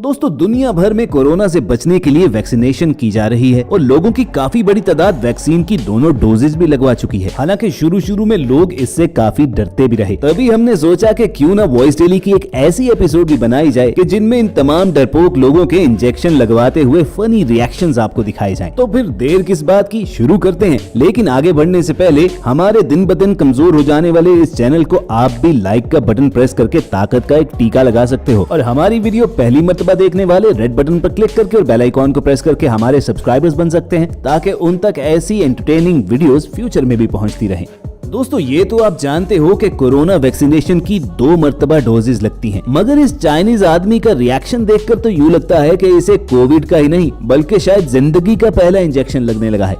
दोस्तों दुनिया भर में कोरोना से बचने के लिए वैक्सीनेशन की जा रही है और लोगों की काफी बड़ी तादाद वैक्सीन की दोनों डोजेज भी लगवा चुकी है। हालांकि शुरू में लोग इससे काफी डरते भी रहे। तभी हमने सोचा कि क्यों ना वॉइस डेली की एक ऐसी एपिसोड भी बनाई जाए कि जिनमें इन तमाम डरपोक लोगों के इंजेक्शन लगवाते हुए फनी रिएक्शंस आपको दिखाए जाएं। तो फिर देर किस बात की, शुरू करते हैं। लेकिन आगे बढ़ने से पहले हमारे दिन ब दिन कमजोर हो जाने वाले इस चैनल को आप भी लाइक का बटन प्रेस करके ताकत का एक टीका लगा सकते हो और हमारी वीडियो पहली मर्तबा देखने वाले रेड बटन पर क्लिक करके और बेल आइकॉन को प्रेस करके हमारे सब्सक्राइबर्स बन सकते हैं, ताकि उन तक ऐसी एंटरटेनिंग वीडियोस फ्यूचर में भी पहुंचती रहें। दोस्तों ये तो आप जानते हो कि कोरोना वैक्सीनेशन की 2 मर्तबा डोजेज लगती हैं, मगर इस चाइनीज आदमी का रिएक्शन देखकर तो यूं लगता है कि इसे कोविड का ही नहीं बल्कि शायद जिंदगी का पहला इंजेक्शन लगने लगा है।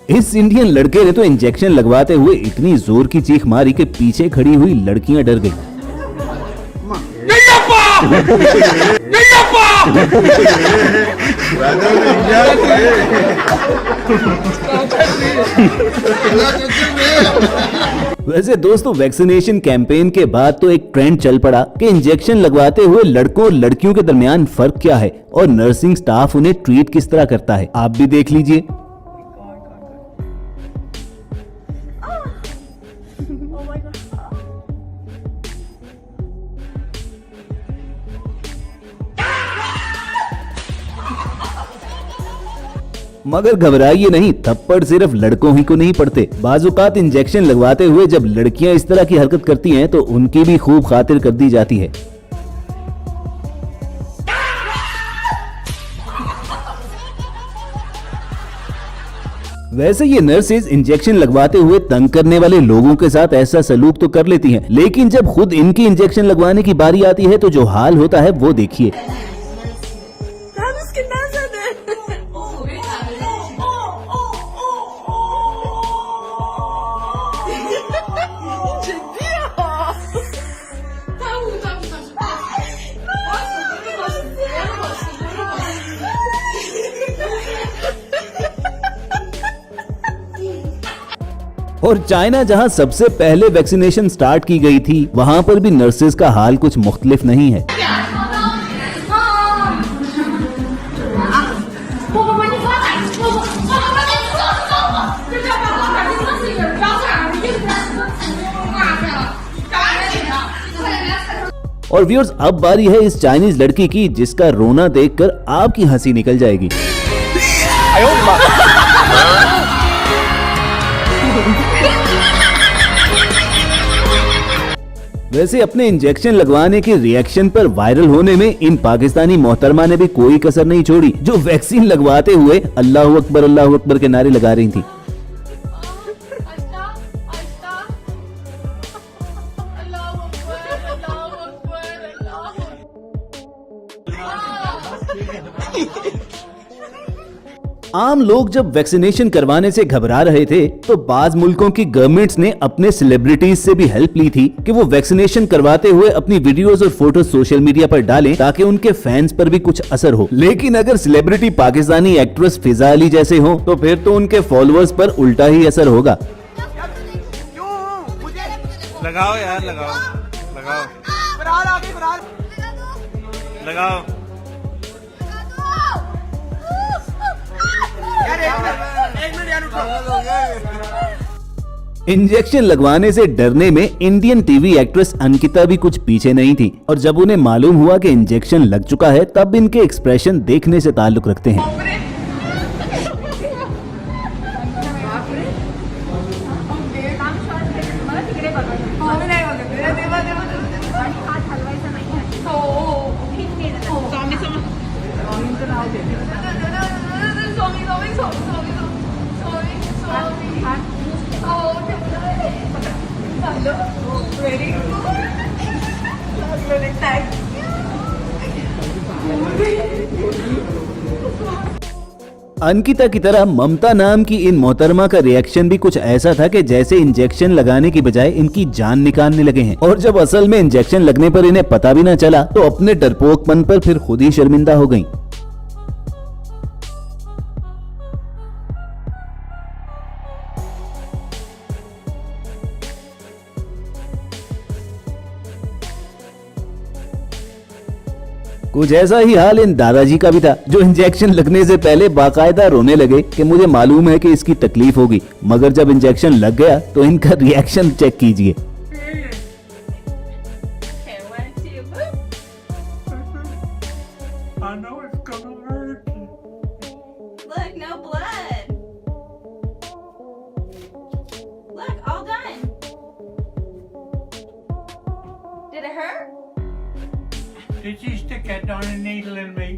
इस इंडियन लड़के ने तो इंजेक्शन लगवाते हुए इतनी जोर की चीख मारी कि पीछे खड़ी हुई लड़कियां डर गईं। वैसे दोस्तों वैक्सीनेशन कैंपेन के बाद तो एक ट्रेंड चल पड़ा कि इंजेक्शन लगवाते हुए लड़कों और लड़कियों के दरमियान फर्क क्या है और नर्सिंग स्टाफ उन्हें ट्रीट किस तरह करता है। आप भी देख लीजिए। मगर घबराइए नहीं, थप्पड़ सिर्फ लड़कों ही को नहीं पड़ते। बाजुकात इंजेक्शन लगवाते हुए जब लड़कियां इस तरह की हरकत करती हैं तो उनकी भी खूब खातिर कर दी जाती है। वैसे ये नर्सेज इंजेक्शन लगवाते हुए तंग करने वाले लोगों के साथ ऐसा सलूक तो कर लेती हैं, लेकिन जब खुद इनकी इंजेक्शन लगवाने की बारी आती है तो जो हाल होता है वो देखिए। और चाइना जहां सबसे पहले वैक्सीनेशन स्टार्ट की गई थी, वहां पर भी नर्सेज का हाल कुछ मुख्तलिफ नहीं है। और व्यूअर्स अब बारी है इस चाइनीज लड़की की जिसका रोना देखकर आपकी हंसी निकल जाएगी। वैसे अपने इंजेक्शन लगवाने के रिएक्शन पर वायरल होने में इन पाकिस्तानी मोहतरमा ने भी कोई कसर नहीं छोड़ी, जो वैक्सीन लगवाते हुए अल्लाहू अकबर के नारे लगा रही थी। आम लोग जब वैक्सीनेशन करवाने से घबरा रहे थे तो बाज मुल्कों की गवर्नमेंट्स ने अपने सेलिब्रिटीज से भी हेल्प ली थी कि वो वैक्सीनेशन करवाते हुए अपनी वीडियोस और फोटोज सोशल मीडिया पर डालें ताकि उनके फैंस पर भी कुछ असर हो। लेकिन अगर सेलिब्रिटी पाकिस्तानी एक्ट्रेस फिजा अली जैसे हो तो फिर तो उनके फॉलोअर्स पर उल्टा ही असर होगा। लगाओ यार, लगाओ लगाओ लगाओ। इंजेक्शन लगवाने से डरने में इंडियन टीवी एक्ट्रेस अंकिता भी कुछ पीछे नहीं थी और जब उन्हें मालूम हुआ कि इंजेक्शन लग चुका है तब इनके एक्सप्रेशन देखने से ताल्लुक रखते हैं। अंकिता की तरह ममता नाम की इन मोहतरमा का रिएक्शन भी कुछ ऐसा था कि जैसे इंजेक्शन लगाने की बजाय इनकी जान निकालने लगे हैं और जब असल में इंजेक्शन लगने पर इन्हें पता भी न चला तो अपने डरपोकपन पर फिर खुद ही शर्मिंदा हो गईं। कुछ ऐसा ही हाल इन दादाजी का भी था, जो इंजेक्शन लगने से पहले बाकायदा रोने लगे कि मुझे मालूम है कि इसकी तकलीफ होगी, मगर जब इंजेक्शन लग गया तो इनका रिएक्शन चेक कीजिए। Okay, 1, 2, boop. I know it's gonna hurt. Look, no blood. Look, all done. Did it hurt? Did you stick that darn needle in me?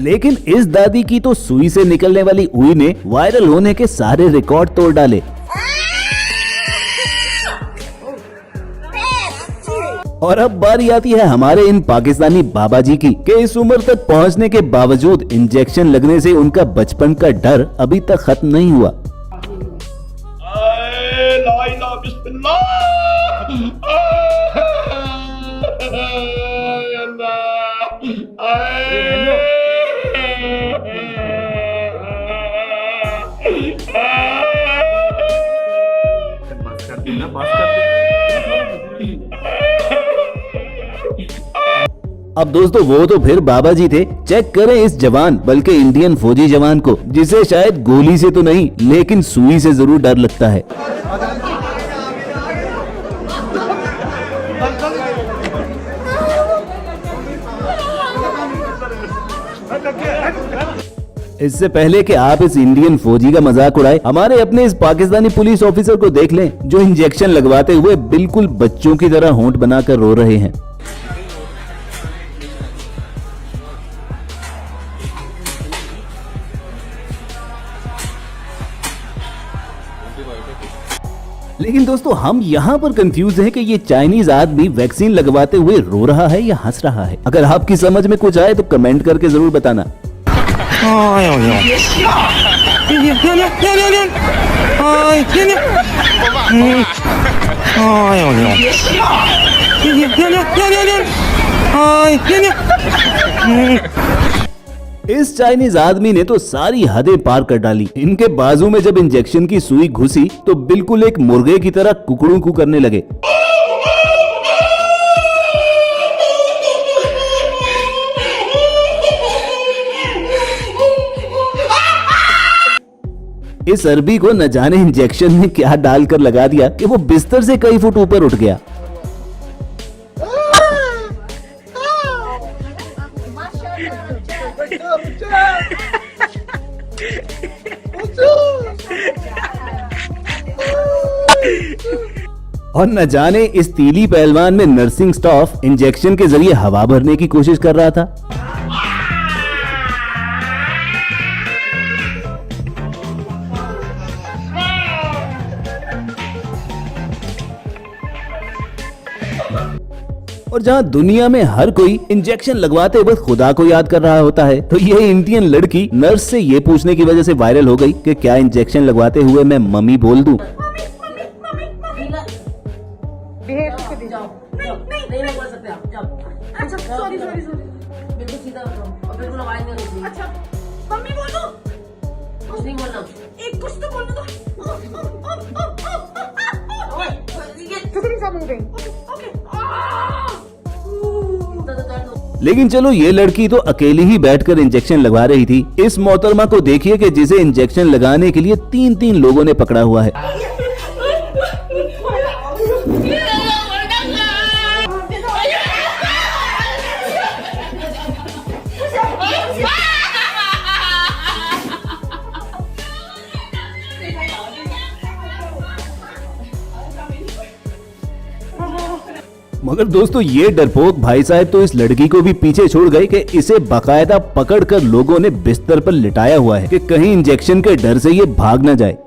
लेकिन इस दादी की तो सुई से निकलने वाली उई ने वायरल होने के सारे रिकॉर्ड तोड़ डाले। और अब बारी आती है हमारे इन पाकिस्तानी बाबा जी की कि इस उम्र तक पहुंचने के बावजूद इंजेक्शन लगने से उनका बचपन का डर अभी तक खत्म नहीं हुआ। बस कर दे ना, बस कर दे। अब दोस्तों वो तो फिर बाबा जी थे, चेक करें इस जवान बल्कि इंडियन फौजी जवान को, जिसे शायद गोली से तो नहीं लेकिन सुई से जरूर डर लगता है। इससे पहले कि आप इस इंडियन फौजी का मजाक उड़ाए, हमारे अपने इस पाकिस्तानी पुलिस ऑफिसर को देख लें जो इंजेक्शन लगवाते हुए बिल्कुल बच्चों की तरह होंठ बनाकर रो रहे हैं। लेकिन दोस्तों हम यहाँ पर कंफ्यूज हैं कि ये चाइनीज आदमी वैक्सीन लगवाते हुए रो रहा है या हंस रहा है। अगर आपकी समझ में कुछ आए तो कमेंट करके जरूर बताना। इस चाइनीज आदमी ने तो सारी हदें पार कर डाली। इनके बाजू में जब इंजेक्शन की सुई घुसी तो बिल्कुल एक मुर्गे की तरह कुकड़ू कू करने लगे। इस अरबी को न जाने इंजेक्शन में क्या डालकर लगा दिया कि वो बिस्तर से कई फुट ऊपर उठ गया। और न जाने इस तीली पहलवान में नर्सिंग स्टाफ इंजेक्शन के जरिए हवा भरने की कोशिश कर रहा था। और जहां दुनिया में हर कोई इंजेक्शन लगवाते वक्त खुदा को याद कर रहा होता है, तो ये इंडियन लड़की नर्स से ये पूछने की वजह से वायरल हो गई कि क्या इंजेक्शन लगवाते हुए मैं मम्मी बोल दूं। नहीं बोल सकते आप, जाओ। अच्छा सॉरी बिल्कुल सीधा रहो और बिल्कुल आवाज नहीं होगी। अच्छा मम्मी बोलो, कुछ नहीं बोलना, एक कुछ तो बोलना तो। लेकिन चलो ये लड़की तो अकेली ही बैठकर इंजेक्शन लगवा रही थी। इस मोहतरमा को देखिए कि जिसे इंजेक्शन लगाने के लिए 3-3 लोगों ने पकड़ा हुआ है। मगर दोस्तों ये डरपोक भाई साहब तो इस लड़की को भी पीछे छोड़ गए कि इसे बाकायदा पकड़कर लोगों ने बिस्तर पर लिटाया हुआ है कि कहीं इंजेक्शन के डर से ये भाग न जाए।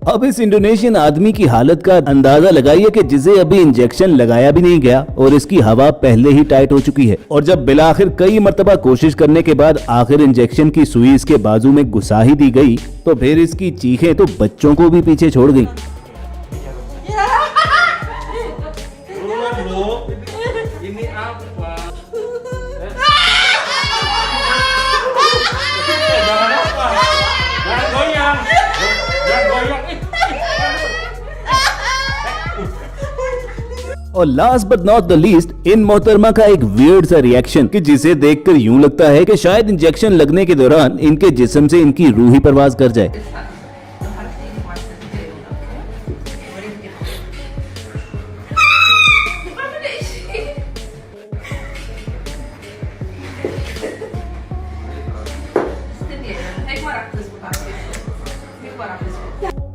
अब इस इंडोनेशियन आदमी की हालत का अंदाजा लगाइए कि जिसे अभी इंजेक्शन लगाया भी नहीं गया और इसकी हवा पहले ही टाइट हो चुकी है। और जब बिलाखिर कई मर्तबा कोशिश करने के बाद आखिर इंजेक्शन की सुई इसके बाजू में घुसा ही दी गई तो फिर इसकी चीखें तो बच्चों को भी पीछे छोड़ गई। Ini apa? Jangan apa? Jangan goyang. Jangan goyang. और last but not the least in मोहतरमा का एक वियर्ड सा रिएक्शन कि जिसे देखकर यूं लगता है कि शायद इंजेक्शन लगने के दौरान इनके जिस्म से इनकी रूह ही परवाज कर जाए।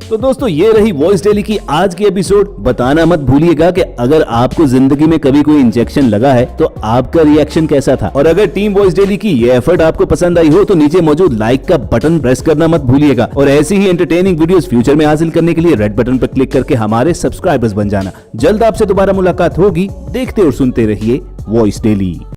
तो दोस्तों ये रही वॉइस डेली की आज की एपिसोड। बताना मत भूलिएगा कि अगर आपको जिंदगी में कभी कोई इंजेक्शन लगा है तो आपका रिएक्शन कैसा था। और अगर टीम वॉइस डेली की ये एफर्ट आपको पसंद आई हो तो नीचे मौजूद लाइक का बटन प्रेस करना मत भूलिएगा। और ऐसी ही एंटरटेनिंग वीडियोस फ्यूचर में हासिल करने के लिए रेड बटन पर क्लिक करके हमारे सब्सक्राइबर्स बन जाना। जल्द आपसे दोबारा मुलाकात होगी। देखते और सुनते रहिए वॉइस डेली।